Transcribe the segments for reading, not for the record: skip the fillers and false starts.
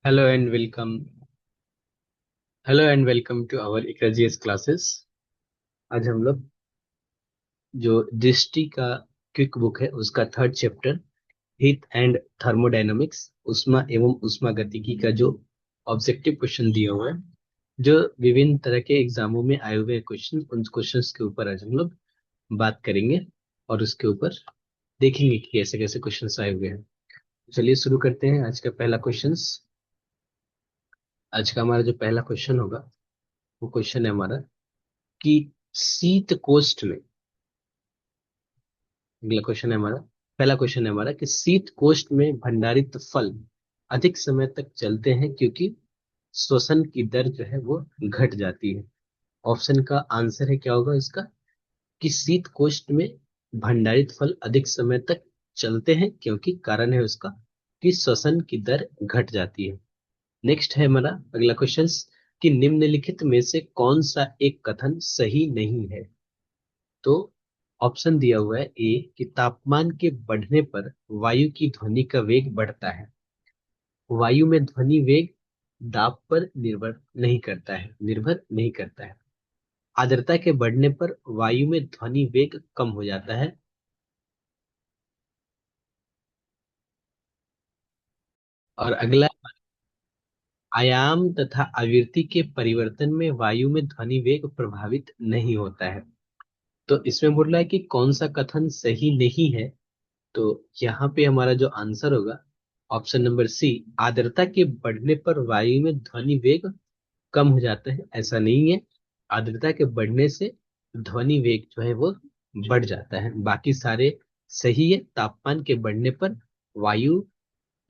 Hello and welcome hello and welcome to our egregious classes. आज हम लोग जो दृष्टि का क्विक बुक है उसका third chapter heat and thermodynamics उष्मा एवं उष्मा गतिकी का जो ऑब्जेक्टिव क्वेश्चन दिया हुआ है, जो विभिन्न तरह के एग्जामों में आए हुए क्वेश्चन, उन क्वेश्चंस के ऊपर आज हम लोग बात करेंगे और उसके ऊपर देखेंगे कि कैसे कैसे क्वेश्चंस आए हुए हैं। चलिए शुरू करते हैं आज का पहला क्वेश्चंस। आज का हमारा जो पहला क्वेश्चन होगा वो क्वेश्चन है हमारा कि शीत कोष्ठ में, अगला क्वेश्चन है हमारा, पहला क्वेश्चन है हमारा कि शीत कोष्ठ में भंडारित फल अधिक समय तक चलते हैं क्योंकि श्वसन की दर जो है वो घट जाती है। ऑप्शन का आंसर है क्या होगा इसका, कि शीत कोष्ठ में भंडारित फल अधिक समय तक चलते हैं क्योंकि कारण है उसका कि श्वसन की दर घट जाती है। नेक्स्ट है हमारा अगला क्वेश्चन कि निम्नलिखित में से कौन सा एक कथन सही नहीं है। तो ऑप्शन दिया हुआ है ए कि तापमान के बढ़ने पर वायु की ध्वनि का वेग बढ़ता है। वायु में ध्वनि वेग दाब पर निर्भर नहीं करता है। आर्द्रता के बढ़ने पर वायु में ध्वनि वेग कम हो जाता है। और अगला, आयाम तथा आवृत्ति के परिवर्तन में वायु में ध्वनि वेग प्रभावित नहीं होता है। तो इसमें बोल रहा है कि कौन सा कथन सही नहीं है। तो यहाँ पे हमारा जो आंसर होगा ऑप्शन नंबर सी, आर्द्रता के बढ़ने पर वायु में ध्वनि वेग कम हो जाता है, ऐसा नहीं है। आर्द्रता के बढ़ने से ध्वनि वेग जो है वो बढ़ जाता है। बाकी सारे सही है। वायु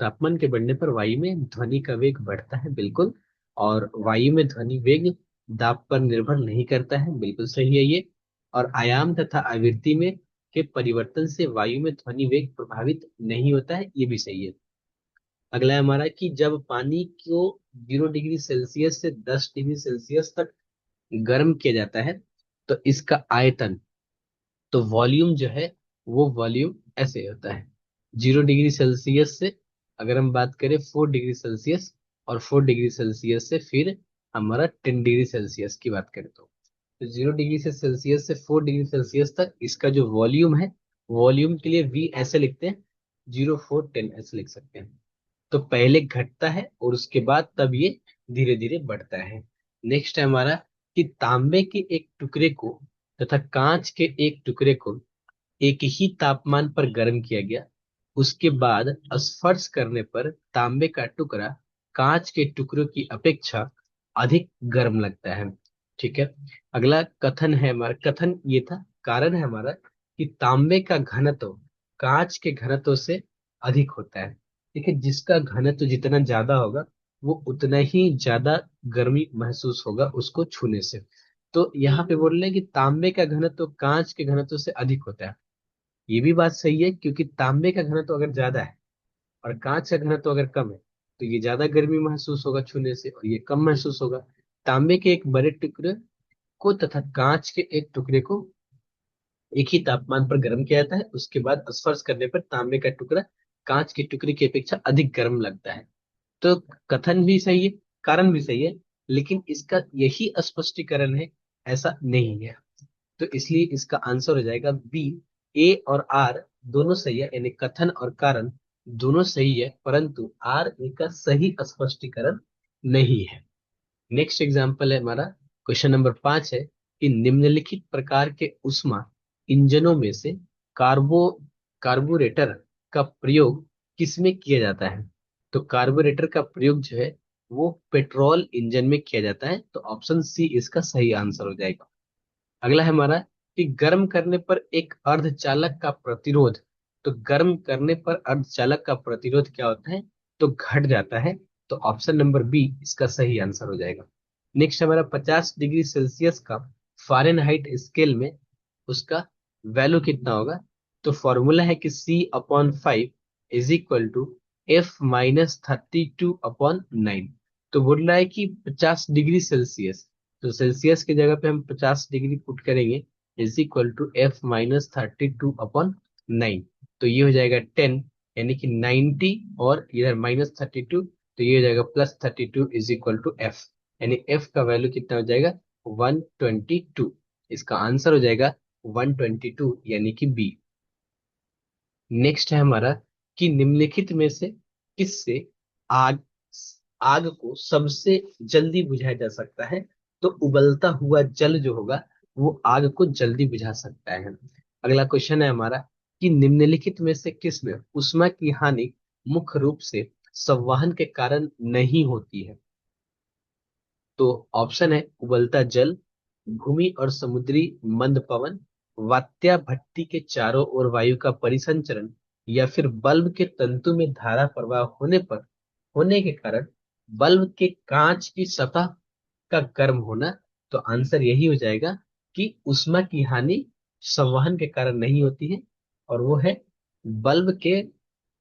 तापमान के बढ़ने पर वायु में ध्वनि का वेग बढ़ता है, बिल्कुल। और वायु में ध्वनि वेग दाब पर निर्भर नहीं करता है, बिल्कुल सही है ये। और आयाम तथा आवृत्ति में के परिवर्तन से वायु में ध्वनि वेग प्रभावित नहीं होता है, ये भी सही है। अगला है हमारा कि जब पानी को 0 डिग्री सेल्सियस से 10 डिग्री सेल्सियस तक गर्म किया जाता है तो इसका आयतन, तो वॉल्यूम जो है वो वॉल्यूम ऐसे होता है। 0 डिग्री सेल्सियस से अगर हम बात करें 4 डिग्री सेल्सियस, और 4 डिग्री सेल्सियस से फिर हमारा 10 डिग्री सेल्सियस की बात करें तो 0 डिग्री से सेल्सियस से 4 डिग्री सेल्सियस तक इसका जो वॉल्यूम है, वॉल्यूम के लिए वी ऐसे लिखते हैं, 0 4 10 ऐसे लिख सकते हैं। तो पहले घटता है और उसके बाद तब ये धीरे धीरे बढ़ता है। नेक्स्ट है हमारा कि तांबे के एक टुकड़े को तथा कांच के एक टुकड़े को एक ही तापमान पर गर्म किया गया। उसके बाद स्पर्श करने पर तांबे का टुकड़ा कांच के टुकड़ों की अपेक्षा अधिक गर्म लगता है। ठीक है। अगला कथन है हमारा, कथन ये था, कारण है हमारा कि तांबे का घनत्व कांच के घनत्व से अधिक होता है। ठीक है, जिसका घनत्व जितना ज्यादा होगा वो उतना ही ज्यादा गर्मी महसूस होगा उसको छूने से। तो यहाँ पे बोल रहे हैं कि तांबे का घनत्व कांच के घनत्व से अधिक होता है। ये भी बात सही है, क्योंकि तांबे का घनत्व अगर ज्यादा है और कांच का घनत्व अगर कम है तो ये ज्यादा गर्मी महसूस होगा छूने से और ये कम महसूस होगा। तांबे के एक बड़े टुकड़े को तथा कांच के एक टुकड़े को एक ही तापमान पर गर्म किया जाता है, उसके बाद स्पर्श करने पर तांबे का टुकड़ा कांच के टुकड़े की अपेक्षा अधिक गर्म लगता है। तो कथन भी सही है, कारण भी सही है, लेकिन इसका यही स्पष्टीकरण है ऐसा नहीं है। तो इसलिए इसका आंसर हो जाएगा बी। ए और आर दोनों सही है, यानी कथन और कारण दोनों सही है, परंतु आर ए का सही स्पष्टीकरण नहीं है। नेक्स्ट एग्जाम्पल है हमारा, क्वेश्चन नंबर 5 है कि निम्नलिखित प्रकार के उष्मा इंजनों में से कार्बो कार्बोरेटर का प्रयोग किसमें किया जाता है। तो कार्बोरेटर का प्रयोग जो है वो पेट्रोल इंजन में किया जाता है, तो ऑप्शन सी इसका सही आंसर हो जाएगा। अगला है हमारा कि गर्म करने पर एक अर्धचालक का प्रतिरोध, तो गर्म करने पर अर्धचालक का प्रतिरोध क्या होता है, तो घट जाता है। तो ऑप्शन नंबर बी इसका सही आंसर हो जाएगा। नेक्स्ट हमारा 50 डिग्री सेल्सियस का फ़ारेनहाइट स्केल में उसका वैल्यू कितना होगा। तो फॉर्मूला है कि C/5 is equal to F-32/9। तो बोल रहा है कि 50 डिग्री सेल्सियस, तो सेल्सियस की जगह पे हम 50 डिग्री पुट करेंगे, इज इक्वल टू F-32/9। तो ये हो जाएगा 10, यानी कि 90, और इधर -32, तो ये हो जाएगा +32 = F, यानी F का वैल्यू कितना हो जाएगा 122। इसका आंसर हो जाएगा 122 यानी कि बी। नेक्स्ट है हमारा कि निम्नलिखित में से किससे आग आग को सबसे जल्दी बुझाया जा सकता है। तो उबलता हुआ जल जो होगा वो आग को जल्दी बुझा सकता है। अगला क्वेश्चन है हमारा कि निम्नलिखित में से किसमें ऊष्मा की हानि मुख्य रूप से संवहन के कारण नहीं होती है। तो ऑप्शन है उबलता जल, भूमि और समुद्री मंद पवन, वात्या भट्टी के चारों ओर वायु का परिसंचरण, या फिर बल्ब के तंतु में धारा प्रवाह होने के कारण बल्ब के कांच की सतह का गर्म होना। तो आंसर यही हो जाएगा कि ऊष्मा की हानि संवहन के कारण नहीं होती है, और वो है बल्ब के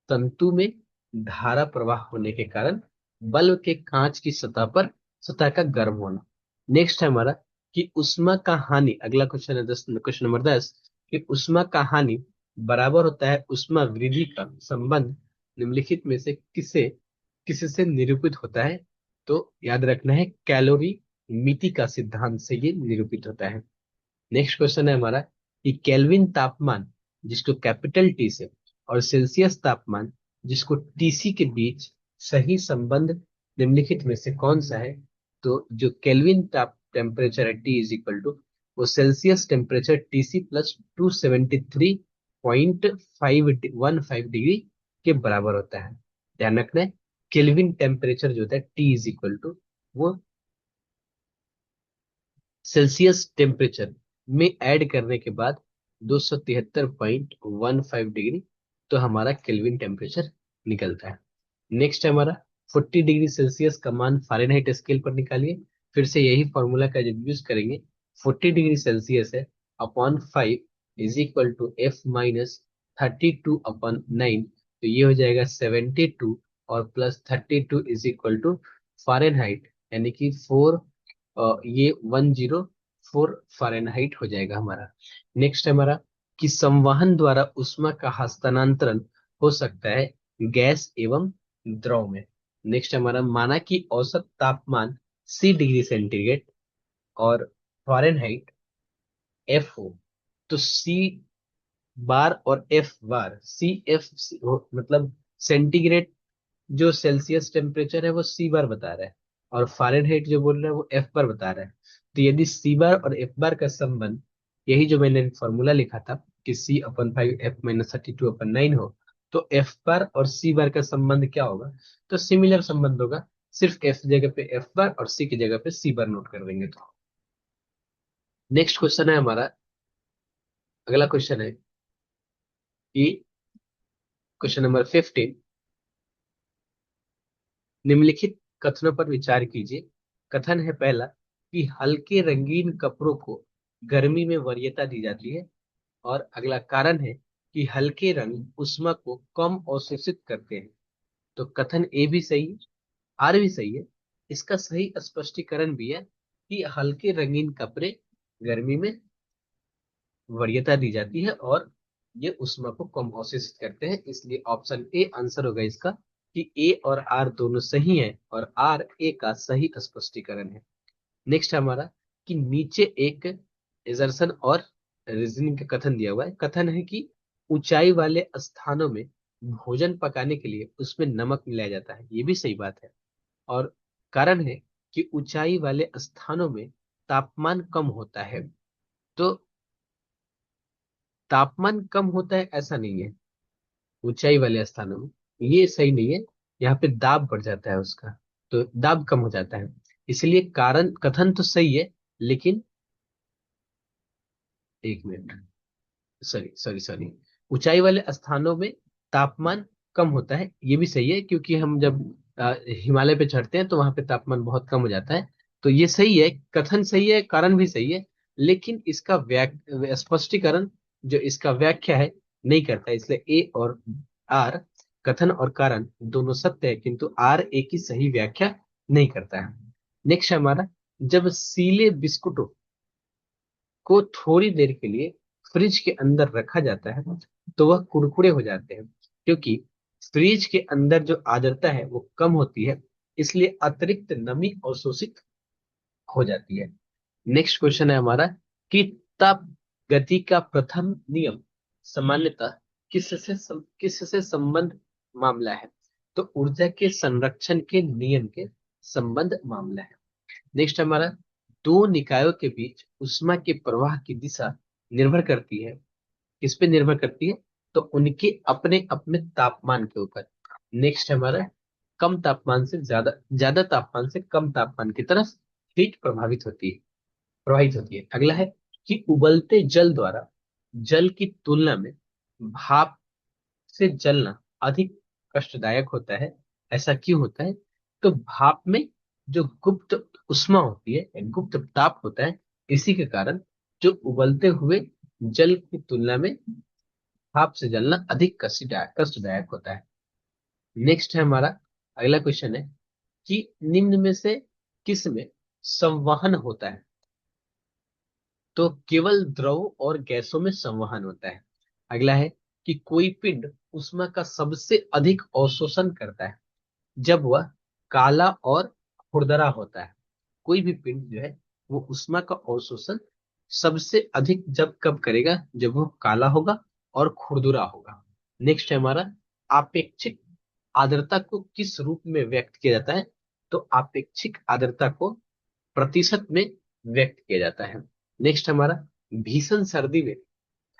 तंतु में धारा प्रवाह होने के कारण बल्ब के कांच की सतह का गर्म होना। नेक्स्ट है हमारा कि उष्मा का हानि, अगला क्वेश्चन है 10, क्वेश्चन नंबर 10, कि उष्मा का हानि बराबर होता है उष्मा वृद्धि का संबंध निम्नलिखित में से किसे किसी से निरूपित होता है। तो याद रखना है कैलोरी मिति का सिद्धांत से ये निरूपित होता है। नेक्स्ट क्वेश्चन है हमारा कि केल्विन तापमान जिसको कैपिटल टी से और सेल्सियस तापमान जिसको टीसी के बीच सही संबंध निम्नलिखित में से कौन सा है। तो जो केल्विन ताप टेम्परेचर है T = वो सेल्सियस टेम्परेचर टीसी +273.515 डिग्री के बराबर होता है। ध्यान रखना है केल्विन टेम्परेचर जो होता है T = वो सेल्सियस टेम्परेचर में ऐड करने के बाद 273.15 डिग्री, तो हमारा केल्विन टेम्परेचर निकलता है। नेक्स्ट है हमारा 40 डिग्री सेल्सियस का मान फ़ारेनहाइट स्केल पर निकालिए। फिर से यही फॉर्मूला का जब यूज करेंगे, 40 डिग्री सेल्सियस है अपॉन 5 = F - 32/9, तो ये हो जाएगा 72, और +32 फ़ारेनहाइट यानी कि 4, ये 104 फ़ारेनहाइट हो जाएगा हमारा। नेक्स्ट है हमारा कि संवहन द्वारा ऊष्मा का हस्तांतरण हो सकता है गैस एवं द्रव में। नेक्स्ट हमारा माना कि औसत तापमान C डिग्री सेंटीग्रेड और फ़ारेनहाइट F हो, तो C बार और F बार, मतलब सेंटीग्रेड जो सेल्सियस टेम्परेचर है वो C बार बता रहा है, और फ़ारेनहाइट जो बोल रहा है वो F बार बता रहा है। तो यदि C बार और F बार का संबंध, यही जो मैंने फॉर्मूला लिखा था कि C/5 F - 32/9 हो, तो F बार और C बार का संबंध क्या होगा। तो सिमिलर संबंध होगा, सिर्फ F जगह पे F बार और C की जगह पे C बार नोट कर देंगे तो। नेक्स्ट क्वेश्चन है हमारा, अगला क्वेश्चन है कि क्वेश्चन नंबर 15, निम्नलिखित कथनों पर विचार कीजिए। कथन है पहला कि हल्के रंगीन कपड़ों को गर्मी में वरीयता दी जाती है, और अगला कारण है कि हल्के रंग ऊष्मा को कम अवशोषित करते हैं। तो कथन ए भी सही है, आर भी सही है। इसका सही स्पष्टीकरण भी है कि हल्के रंगीन कपड़े गर्मी में वरीयता दी जाती है और ये ऊष्मा को कम अवशोषित करते हैं, इसलिए ऑप्शन ए आंसर होगा इसका, कि ए और आर दोनों सही हैं और आर ए का सही स्पष्टीकरण है। नेक्स्ट हमारा कि नीचे एक एजर्सन और रीजनिंग का कथन दिया हुआ है। कथन है कि ऊंचाई वाले स्थानों में भोजन पकाने के लिए उसमें नमक मिलाया जाता है, ये भी सही बात है। और कारण है कि ऊंचाई वाले स्थानों में तापमान कम होता है। तो तापमान कम होता है ऐसा नहीं है ऊंचाई वाले स्थानों में, ये सही नहीं है। यहाँ पे दाब बढ़ जाता है उसका, तो दाब कम हो जाता है। इसलिए कारण कथन तो सही है, लेकिन एक मिनट, सॉरी सॉरी सॉरी, ऊंचाई वाले स्थानों में तापमान कम होता है ये भी सही है, क्योंकि हम जब हिमालय पे चढ़ते हैं तो वहां पे तापमान बहुत कम हो जाता है। तो ये सही है, कथन सही है, कारण भी सही है, लेकिन इसका स्पष्टीकरण जो इसका व्याख्या है नहीं करता है। इसलिए ए और आर, कथन और कारण दोनों सत्य है, किंतु आर ए की सही व्याख्या नहीं करता है। नेक्स्ट हमारा, जब सीले बिस्कुटों को थोड़ी देर के लिए फ्रिज के अंदर रखा जाता है तो वह कुरकुरे हो जाते हैं, क्योंकि फ्रिज के अंदर जो आर्द्रता है वो कम होती है, इसलिए अतिरिक्त नमी अवशोषित हो जाती है। नेक्स्ट क्वेश्चन है हमारा कि ताप गति का प्रथम नियम सामान्यतः किससे संबंध मामला है? तो ऊर्जा के संरक्षण के नियम के संबंध मामला है। नेक्स्ट हमारा, दो निकायों के बीच ऊष्मा के प्रवाह की दिशा निर्भर करती है, किस पे निर्भर करती है? तो उनके अपने अपने तापमान के ऊपर। नेक्स्ट हमारा, कम तापमान से ज्यादा, ज्यादा तापमान से कम तापमान की तरफ हीट प्रवाहित होती है। अगला है कि उबलते जल द्वारा जल की तुलना में भाप से जलना अधिक कष्टदायक होता है। ऐसा क्यों होता है? तो भाप में जो गुप्त उष्मा होती है, या गुप्त ताप होता है, इसी के कारण जो उबलते हुए जल की तुलना में भाप से जलना अधिक कष्टदायक होता है। नेक्स्ट है हमारा, अगला क्वेश्चन है कि निम्न में से किस में संवहन होता है? तो केवल द्रव और गैसों में संवहन होता है। अगला है कि कोई पिंड ऊष्मा का सबसे अधिक अवशोषण करता है जब वह काला और खुरदरा होता है। कोई भी पिंड जो है वो ऊष्मा का अवशोषण सबसे अधिक जब कब करेगा? जब वो काला होगा और खुरदुरा होगा। नेक्स्ट है हमारा, आपेक्षिक आर्द्रता को किस रूप में व्यक्त किया जाता है? तो आपेक्षिक आर्द्रता को प्रतिशत में व्यक्त किया जाता है। नेक्स्ट हमारा, भीषण सर्दी में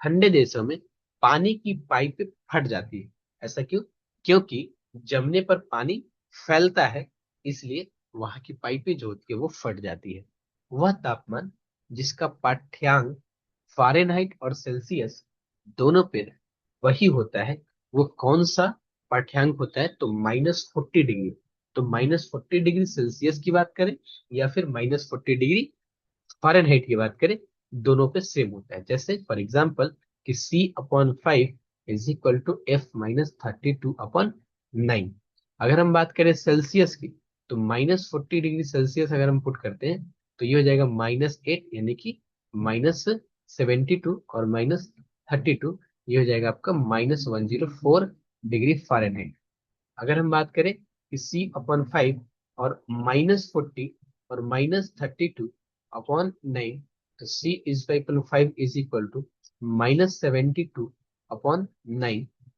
ठंडे देशों में पानी की पाइपें फट जाती है। ऐसा क्यों? क्योंकि जमने पर पानी फैलता है, इसलिए वहां की पाइपें जो होती है वो फट जाती है। वह तापमान जिसका पाठ्यांक फारेनहाइट और सेल्सियस दोनों पे वही होता है, वो कौन सा पाठ्यांक होता है? तो -40 डिग्री। तो -40 डिग्री सेल्सियस की बात करें या फिर -40 डिग्री फारेनहाइट की बात करें, दोनों पे सेम होता है। जैसे फॉर एग्जाम्पल कि C/5 = F-32/9। अगर हम बात करें सेल्सियस की, तो -40 डिग्री सेल्सियस अगर हम पुट करते हैं तो ये हो जाएगा -8, यानी कि -72, और -32 ये हो जाएगा आपका -104 डिग्री फारेनहाइट। अगर हम बात करें कि C/5 और -40 और -32/9, तो C/5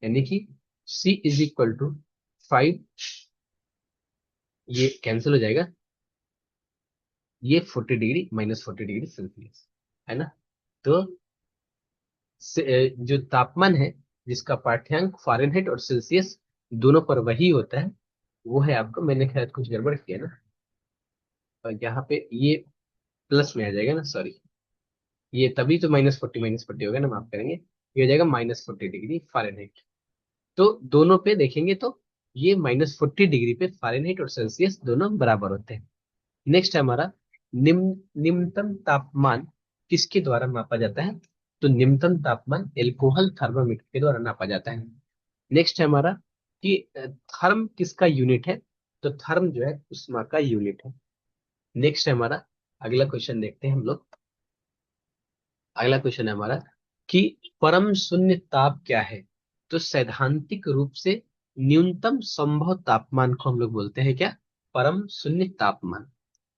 यानी कि C = 5, ये कैंसिल हो जाएगा, ये 40 डिग्री -40 डिग्री सेल्सियस है ना। तो जो तापमान है जिसका पाठ्यांक फारेनहाइट और सेल्सियस दोनों पर वही होता है, वो है आपका, मैंने शायद कुछ गड़बड़ किया ना, और यहाँ पे ये प्लस में आ जाएगा ना, सॉरी, ये तभी तो -40 होगा ना, माफ करेंगे, ये हो जाएगा -40 डिग्री फारेनहाइट। तो दोनों पे देखेंगे तो ये -40 डिग्री पे फारेनहाइट और सेल्सियस दोनों बराबर होते हैं। नेक्स्ट है हमारा, निम्नतम तापमान किसके द्वारा मापा जाता है? तो निम्नतम तापमान एल्कोहल थर्मामीटर के द्वारा नापा जाता है। नेक्स्ट है हमारा कि थर्म किसका यूनिट है? तो थर्म जो है उष्मा का यूनिट है। नेक्स्ट है हमारा, अगला क्वेश्चन देखते हैं हम लोग। अगला क्वेश्चन है हमारा कि परम शून्य ताप क्या है? तो सैद्धांतिक रूप से न्यूनतम संभव तापमान को हम लोग बोलते हैं क्या? परम शून्य तापमान।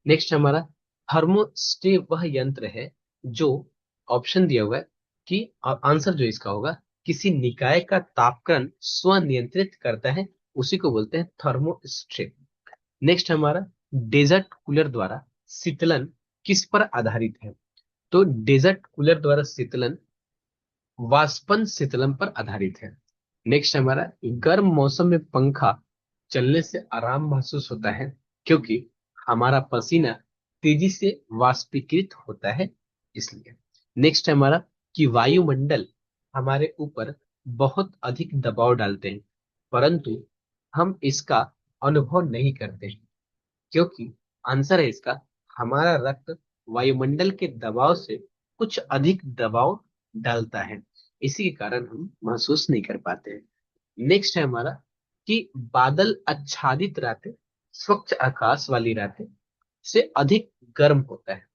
नेक्स्ट हमारा, थर्मोस्टे वह यंत्र है जो, ऑप्शन दिया हुआ है कि आंसर जो इसका होगा, किसी निकाय का तापक्रम स्वनियंत्रित करता है, उसी को बोलते हैं थर्मोस्टेट। नेक्स्ट हमारा, डेजर्ट कूलर द्वारा शीतलन किस पर आधारित है? तो डेजर्ट कूलर द्वारा शीतलन वाष्पन शीतलन पर आधारित है। नेक्स्ट हमारा, गर्म मौसम में पंखा चलने से आराम महसूस होता है क्योंकि हमारा पसीना तेजी से वाष्पीकृत होता है, इसलिए। नेक्स्ट है हमारा कि वायुमंडल हमारे ऊपर बहुत अधिक दबाव डालते हैं, परंतु हम इसका अनुभव नहीं करते, क्योंकि आंसर है इसका, हमारा रक्त वायुमंडल के दबाव से कुछ अधिक दबाव डालता है, इसी के कारण हम महसूस नहीं कर पाते हैं। नेक्स्ट है हमारा कि बादल आच्छादित रातें, स्वच्छ आकाश वाली रातें से अधिक गर्म होता है।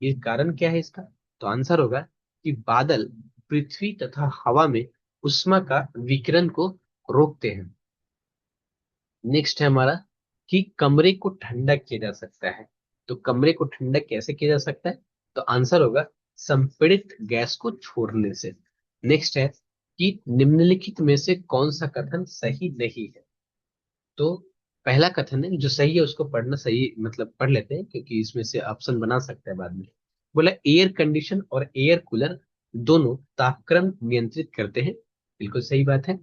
ये कारण क्या है इसका? तो आंसर होगा कि बादल पृथ्वी तथा हवा में उष्मा का विकिरण को रोकते हैं, नेक्स्ट है हमारा कि कमरे को ठंडा किया जा सकता है। तो कमरे को ठंडा कैसे किया जा सकता है? तो आंसर होगा संपीड़ित गैस को छोड़ने से। नेक्स्ट है कि निम्नलिखित में से कौन सा कथन सही नहीं है? तो पहला कथन है जो सही है उसको पढ़ना सही, मतलब पढ़ लेते हैं क्योंकि इसमें से ऑप्शन बना सकते हैं बाद में। बोला एयर कंडीशन और एयर कूलर दोनों तापक्रम नियंत्रित करते हैं। बिल्कुल सही बात है।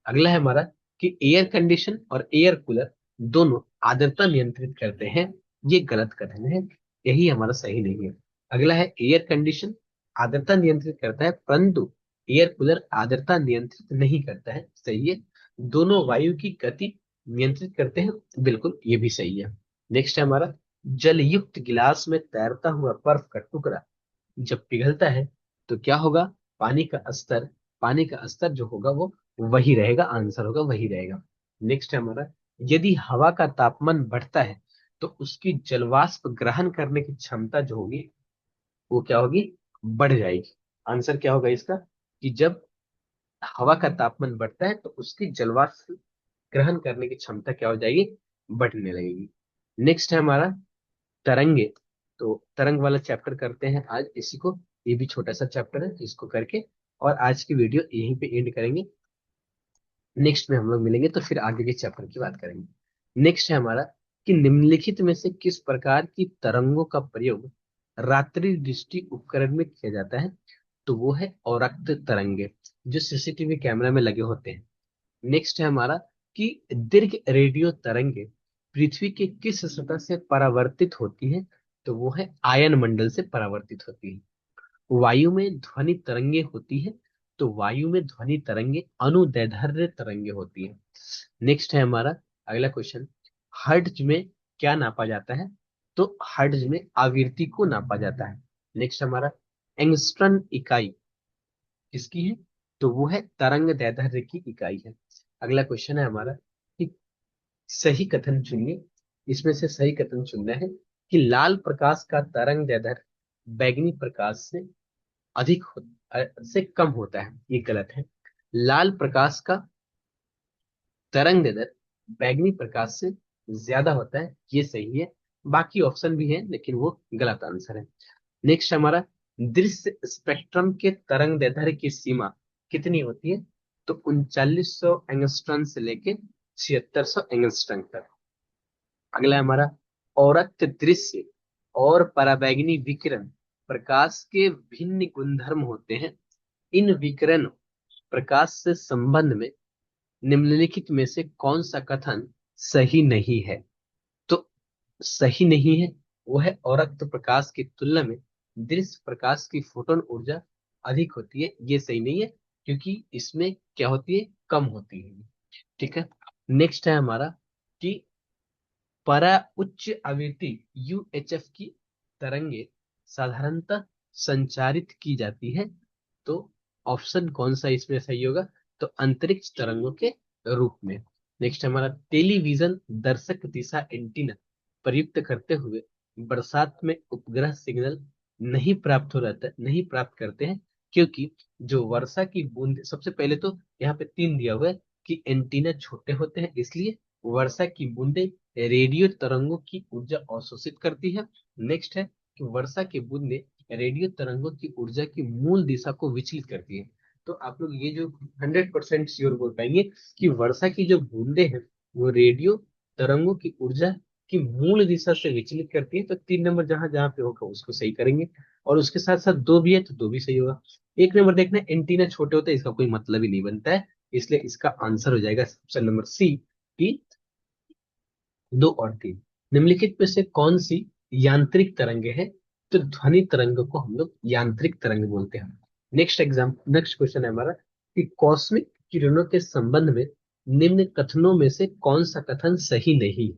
अगला है हमारा कि एयर कंडीशन और एयर कूलर दोनों आर्द्रता नियंत्रित करते हैं। ये गलत कथन है, यही हमारा सही नहीं है। अगला है एयर कंडीशन आर्द्रता नियंत्रित करता है परंतु एयर कूलर आर्द्रता नियंत्रित नहीं करता है। सही है। दोनों वायु की गति नियंत्रित करते हैं। बिल्कुल ये भी सही है। नेक्स्ट है हमारा जलयुक्त गिलास में तैरता हुआ बर्फ का टुकड़ा जब पिघलता है तो क्या होगा? पानी का स्तर, पानी का स्तर जो होगा वो वही रहेगा, आंसर होगा वही रहेगा। नेक्स्ट है हमारा यदि हवा का तापमान बढ़ता है तो उसकी जलवाष्प ग्रहण करने की क्षमता जो होगी वो क्या होगी? बढ़ जाएगी। आंसर क्या होगा इसका? कि जब हवा का तापमान बढ़ता है तो उसकी जलवाष्प ग्रहण करने की क्षमता क्या हो जाएगी? बढ़ने लगेगी। नेक्स्ट है हमारा तरंगे। तो तरंग वाला चैप्टर करते हैं आज इसी को। ये भी छोटा सा चैप्टर है, इसको करके और आज की वीडियो यहीं पे एंड करेंगे। नेक्स्ट में हम लोग मिलेंगे तो फिर आगे के चैप्टर की बात करेंगे। नेक्स्ट है हमारा कि निम्नलिखित में से किस प्रकार की तरंगों का प्रयोग रात्रि दृष्टि उपकरण में किया जाता है? तो वो है औरक्त तरंगे जो सीसीटीवी कैमरा में लगे होते हैं। नेक्स्ट है हमारा कि दीर्घ रेडियो तरंगे पृथ्वी के किस सतह से परावर्तित होती है? तो वो है आयन मंडल से परावर्तित होती है। वायु में ध्वनि तरंगे होती है। तो वायु में ध्वनि तरंगे अनुदैर्ध्य तरंगे होती है। नेक्स्ट है हमारा अगला क्वेश्चन, हर्ट्ज में क्या नापा जाता है? तो हर्ट्ज में आवृत्ति को नापा जाता है। नेक्स्ट हमारा एंगस्ट्रम इकाई किसकी है? तो वो है तरंग दैर्ध्य की इकाई है। अगला क्वेश्चन है हमारा कि सही कथन चुनिए। इसमें से सही कथन चुनना है कि लाल प्रकाश का तरंग दैर्ध्य बैगनी प्रकाश से अधिक से कम होता है। ये गलत है। लाल प्रकाश का तरंग दैर्ध्य बैगनी प्रकाश से ज्यादा होता है, ये सही है। बाकी ऑप्शन भी है लेकिन वो गलत आंसर है। नेक्स्ट हमारा दृश्य स्पेक्ट्रम के तरंग दैर्ध्य की सीमा कितनी होती है? तो 3900 एंगस्ट्रॉम से लेके 7600 एंगस्ट्रॉम तक। अगला है हमारा औरक्त दृश्य और पराबैंगनी विकिरण प्रकाश के भिन्न गुणधर्म होते हैं। इन विकिरण प्रकाश से संबंध में निम्नलिखित में से कौन सा कथन सही नहीं है? तो सही नहीं है वो है औरक्त प्रकाश की तुलना में दृश्य प्रकाश की फोटोन ऊर्जा अधिक होती है। ये सही नहीं है क्योंकि इसमें क्या होती है? कम होती है। ठीक है। नेक्स्ट है हमारा कि परा उच्च आवृत्ति यूएचएफ की तरंगे साधारणतः संचारित की जाती है। तो ऑप्शन कौन सा इसमें सही होगा? तो अंतरिक्ष तरंगों के रूप में। नेक्स्ट हमारा टेलीविजन दर्शक दिशा एंटीना प्रयुक्त करते हुए बरसात में उपग्रह सिग्नल नहीं प्राप्त करते हैं क्योंकि जो वर्षा की बूंद, सबसे पहले तो यहाँ पे तीन दिया हुआ है कि एंटीना छोटे होते हैं इसलिए वर्षा की बूंदे रेडियो तरंगों की ऊर्जा अवशोषित करती है। नेक्स्ट है कि वर्षा की बूंदे रेडियो तरंगों की ऊर्जा की मूल दिशा को विचलित करती है। तो आप लोग ये जो 100% श्योर बोल पाएंगे कि वर्षा की जो बूंदे हैं वो रेडियो तरंगों की ऊर्जा की मूल दिशा से विचलित करती है। तो 3 नंबर जहां जहां पे होगा उसको सही करेंगे। और उसके साथ साथ दो भी है तो दो भी सही होगा। 1 नंबर देखना, एंटीना छोटे होते हैं इसका कोई मतलब ही नहीं बनता है, इसलिए इसका आंसर हो जाएगा ऑप्शन नंबर सी की 2 और 3। निम्नलिखित में से कौन सी यांत्रिक तरंगे हैं? तो ध्वनि तरंग को हम लोग यांत्रिक तरंग बोलते हैं। नेक्स्ट क्वेश्चन है हमारा कि कॉस्मिक किरणों के संबंध में निम्न कथनों में से कौन सा कथन सही नहीं है?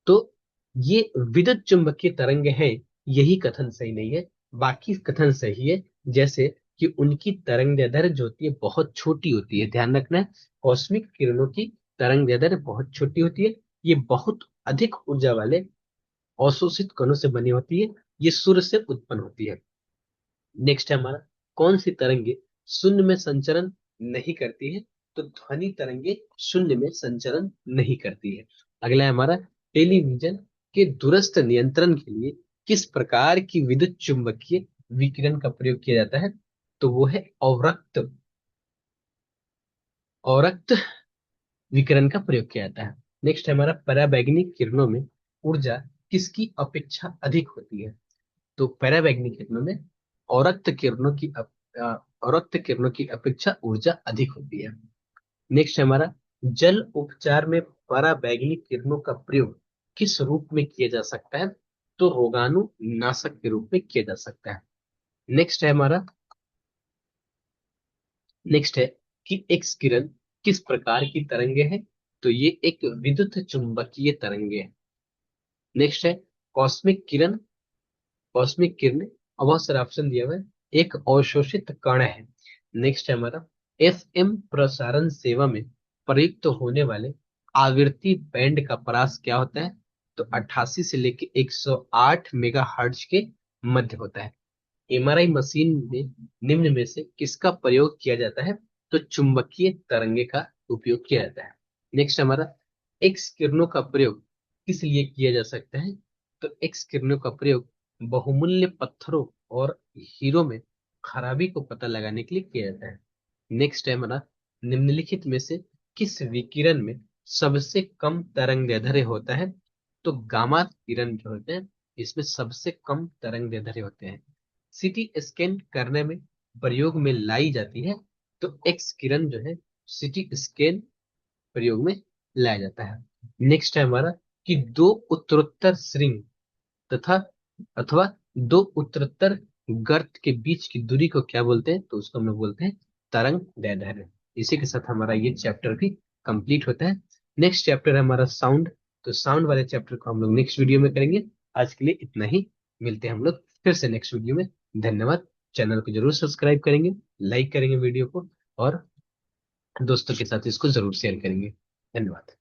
तो ये विद्युत चुंबकीय तरंग है, यही कथन सही नहीं है। बाकी कथन सही है। जैसे कि उनकी तरंग दैर्ध्य जो होती है बहुत छोटी होती है। ध्यान रखना है, कॉस्मिक किरणों की तरंग दैर्ध्य बहुत छोटी होती है। ये बहुत अधिक ऊर्जा वाले अवशोषित कणों से बनी होती है। ये सूर्य से उत्पन्न होती है। नेक्स्ट है हमारा कौन सी तरंगे शून्य में संचरण नहीं करती है? तो ध्वनि तरंगे शून्य में संचरण नहीं करती है। अगला है हमारा, टेलीविजन के दूरस्थ नियंत्रण के लिए किस प्रकार की विद्युत चुंबकीय विकिरण का प्रयोग किया जाता है? तो वो है अवरक्त, अवरक्त विकिरण का प्रयोग किया जाता है। नेक्स्ट है हमारा, पराबैंगनी किरणों में ऊर्जा किसकी अपेक्षा अधिक होती है? तो पराबैंगनी किरणों में औरक्त किरणों की अपेक्षा ऊर्जा अधिक होती है। नेक्स्ट है हमारा, जल उपचार में पराबैंगनी किरणों का प्रयोग किस रूप में किया जा सकता है? तो रोगाणु नाशक के रूप में किया जा सकता है। नेक्स्ट है हमारा, नेक्स्ट है कि एक्स किरण किस प्रकार की तरंगे हैं? तो ये एक विद्युत चुंबकीय तरंगे है। नेक्स्ट है कॉस्मिक किरण, कॉस्मिक किरण, और बहुत सारे ऑप्शन दिया हुआ है, एक अवशोषित कण है। नेक्स्ट है हमारा, एफएम प्रसारण सेवा में प्रयुक्त होने वाले आवृत्ति बैंड का परास क्या होता है? तो 88 से लेके 108 मेगाहर्ट्ज के मध्य होता है। एमआरआई मशीन में निम्न में से किसका प्रयोग किया जाता है? तो चुंबकीय तरंगे का उपयोग किया जाता है। नेक्स्ट हमारा, एक्स किरणों का प्रयोग किस लिए किया जा सकता है? तो एक्स किरणों का प्रयोग बहुमूल्य पत्थरों और हीरो में खराबी को पता लगाने के लिए किया जाता है। नेक्स्ट है हमारा, निम्नलिखित में से किस विकिरण में सबसे कम तरंगदैर्ध्य होता है? तो गामा किरण जो होते हैं इसमें सबसे कम तरंगदैर्ध्य होते हैं। सीटी स्कैन करने में प्रयोग में लाई जाती है। तो एक्स किरण जो है सीटी स्कैन प्रयोग में लाया जाता है। नेक्स्ट है हमारा, कि दो उत्तरोत्तर श्रृंग तथा अथवा दो उत्तरोत्तर गर्त के बीच की दूरी को क्या बोलते हैं? तो उसको हम लोग बोलते हैं तरंग दैर्ध्य। इसी के साथ हमारा ये चैप्टर भी कंप्लीट होता है। नेक्स्ट चैप्टर है हमारा साउंड। तो साउंड वाले चैप्टर को हम लोग नेक्स्ट वीडियो में करेंगे। आज के लिए इतना ही, मिलते हैं हम लोग फिर से नेक्स्ट वीडियो में। धन्यवाद। चैनल को जरूर सब्सक्राइब करेंगे, लाइक करेंगे वीडियो को, और दोस्तों के साथ इसको जरूर शेयर करेंगे। धन्यवाद।